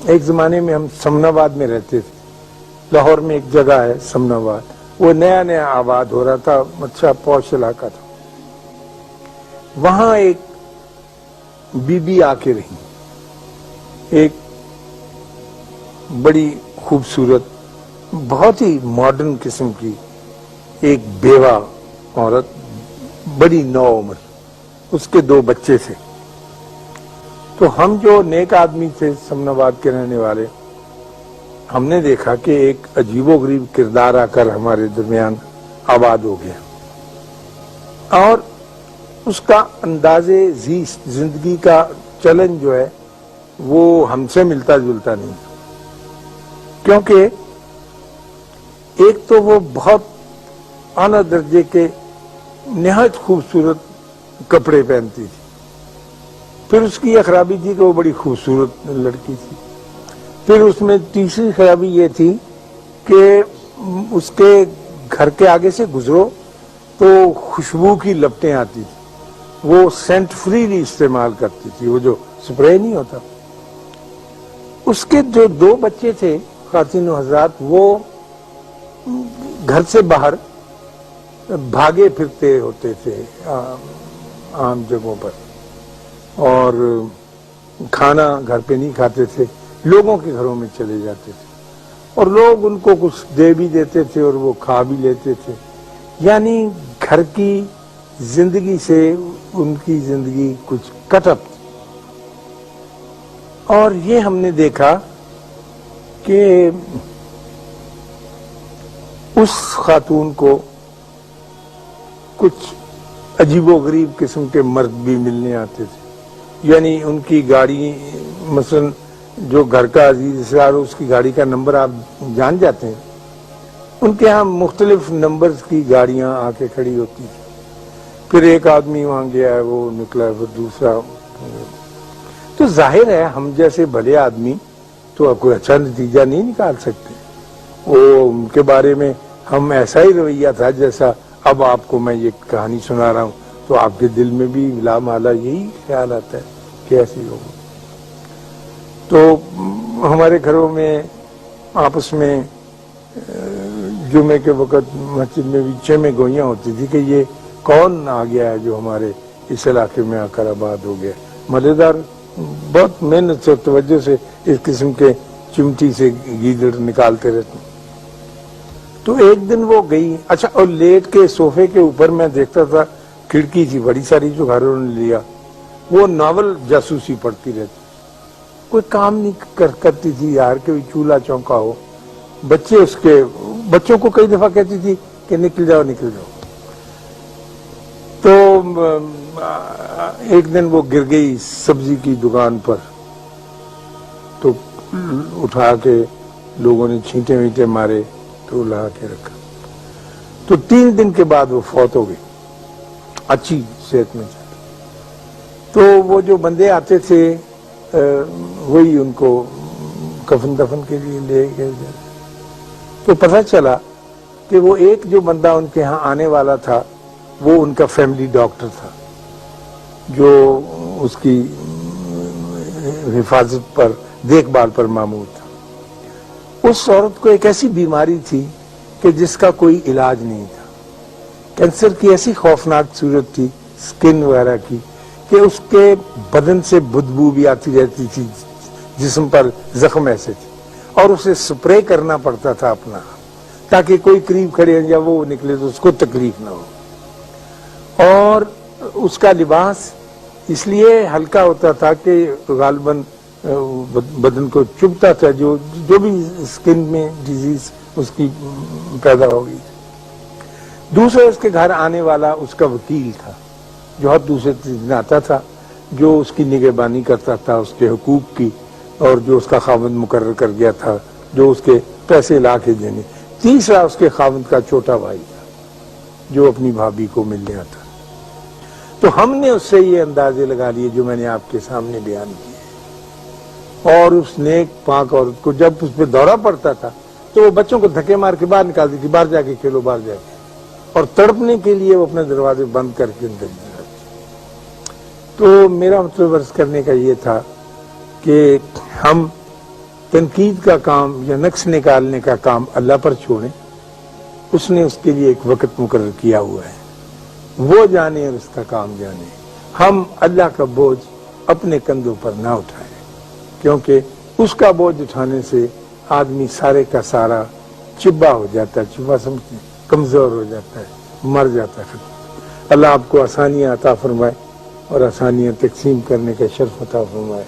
ایک زمانے میں ہم سمناباد میں رہتے تھے، لاہور میں ایک جگہ ہے سمناباد، وہ نیا نیا آباد ہو رہا تھا، اچھا پوش علاقہ تھا. وہاں ایک بی بی آ کے رہی، ایک بڑی خوبصورت بہت ہی ماڈرن قسم کی ایک بیوہ عورت، بڑی نو عمر، اس کے 2 بچے تھے. تو ہم جو نیک آدمی تھے سمناباد کے رہنے والے، ہم نے دیکھا کہ ایک عجیب و غریب کردار آ کر ہمارے درمیان آباد ہو گیا، اور اس کا انداز زیست، زندگی کا چلن جو ہے وہ ہم سے ملتا جلتا نہیں، کیونکہ ایک تو وہ بہت اعلیٰ درجے کے نہایت خوبصورت کپڑے پہنتی تھی. پھر اس کی یہ خرابی تھی کہ وہ بڑی خوبصورت لڑکی تھی. پھر اس میں تیسری خرابی یہ تھی کہ اس کے گھر کے آگے سے گزرو تو خوشبو کی لپٹیں آتی تھی. وہ سینٹ فریلی استعمال کرتی تھی، وہ جو سپرے نہیں ہوتا. اس کے جو 2 بچے تھے خواتین و حضرات، وہ گھر سے باہر بھاگے پھرتے ہوتے تھے عام جگہوں پر، اور کھانا گھر پہ نہیں کھاتے تھے، لوگوں کے گھروں میں چلے جاتے تھے، اور لوگ ان کو کچھ دے بھی دیتے تھے اور وہ کھا بھی لیتے تھے. یعنی گھر کی زندگی سے ان کی زندگی کچھ کٹ اپ. اور یہ ہم نے دیکھا کہ اس خاتون کو کچھ عجیب و غریب قسم کے مرد بھی ملنے آتے تھے. یعنی ان کی گاڑی، مثلا جو گھر کا عزیز اسرار، اس کی گاڑی کا نمبر آپ جان جاتے ہیں، ان کے ہاں مختلف نمبرز کی گاڑیاں آ کے کھڑی ہوتی تھی. پھر ایک آدمی وہاں گیا ہے، وہ نکلا، پھر دوسرا. تو ظاہر ہے ہم جیسے بھلے آدمی تو کوئی اچھا نتیجہ نہیں نکال سکتے. وہ ان کے بارے میں ہم ایسا ہی رویہ تھا جیسا اب آپ کو میں یہ کہانی سنا رہا ہوں، تو آپ کے دل میں بھی لا مالا یہی خیال آتا ہے کہ ایسے ہی ہوگا. تو ہمارے گھروں میں آپس میں جمعے کے وقت مسجد میں بھی چیمیں گوئیاں ہوتی تھی کہ یہ کون آ گیا ہے جو ہمارے اس علاقے میں آ کر آباد ہو گیا. مزیدار بہت محنت سے توجہ سے اس قسم کے چمٹی سے گیدڑ نکالتے رہتے. تو ایک دن وہ گئی، اچھا، اور لیٹ کے صوفے کے اوپر میں دیکھتا تھا، کھڑکی تھی بڑی ساری جو گھروں نے لیا، وہ ناول جاسوسی پڑھتی رہتی. کوئی کام نہیں کرتی تھی یار کہ چولہا چونکا ہو. بچے اس کے بچوں کو کئی دفعہ کہتی تھی کہ نکل جاؤ نکل جاؤ. تو ایک دن وہ گر گئی سبزی کی دکان پر، تو اٹھا کے لوگوں نے چھینٹے وینٹے مارے تو لا کے رکھا. تو 3 دن کے بعد وہ فوت ہو گئی، اچھی صحت میں. تو وہ جو بندے آتے تھے وہی ان کو کفن دفن کے لیے لے گئے. تو پتہ چلا کہ وہ ایک جو بندہ ان کے ہاں آنے والا تھا وہ ان کا فیملی ڈاکٹر تھا، جو اس کی حفاظت پر، دیکھ بھال پر مامور تھا. اس عورت کو ایک ایسی بیماری تھی کہ جس کا کوئی علاج نہیں تھا. کینسر کی ایسی خوفناک صورت تھی سکن وغیرہ کی کہ اس کے بدن سے بدبو بھی آتی رہتی تھی، جسم پر زخم ایسے تھے، اور اسے سپرے کرنا پڑتا تھا اپنا، تاکہ کوئی قریب کھڑے یا وہ نکلے تو اس کو تکلیف نہ ہو. اور اس کا لباس اس لیے ہلکا ہوتا تھا کہ غالباً بدن کو چبھتا تھا، جو بھی سکن میں ڈیزیز اس کی پیدا ہو گئی. دوسرا اس کے گھر آنے والا اس کا وکیل تھا، جو ہر دوسرے دن آتا تھا، جو اس کی نگہبانی کرتا تھا اس کے حقوق کی، اور جو اس کا خاوند مقرر کر گیا تھا جو اس کے پیسے لا کے دینے. تیسرا اس کے خاوند کا چھوٹا بھائی تھا جو اپنی بھابھی کو ملنے آتا. تو ہم نے اس سے یہ اندازے لگا لیے جو میں نے آپ کے سامنے بیان کیے. اور اس نیک پاک عورت کو جب اس پہ دورہ پڑتا تھا تو وہ بچوں کو دھکے مار کے باہر نکالتی تھی، باہر جا کے کھیلو، باہر جا کے، اور تڑپنے کے لیے وہ اپنے دروازے بند کر کے اندر جاتی. تو میرا مطلب عرض کرنے کا یہ تھا کہ ہم تنقید کا کام یا نقص نکالنے کا کام اللہ پر چھوڑیں، اس نے اس کے لیے ایک وقت مقرر کیا ہوا ہے، وہ جانے اور اس کا کام جانے۔ ہم اللہ کا بوجھ اپنے کندھوں پر نہ اٹھائیں، کیونکہ اس کا بوجھ اٹھانے سے آدمی سارے کا سارا چبا ہو جاتا ہے، چبا سمجھتے ہیں، کمزور ہو جاتا ہے، مر جاتا ہے۔ اللہ آپ کو آسانیاں عطا فرمائے اور آسانیاں تقسیم کرنے کا شرف عطا فرمائے۔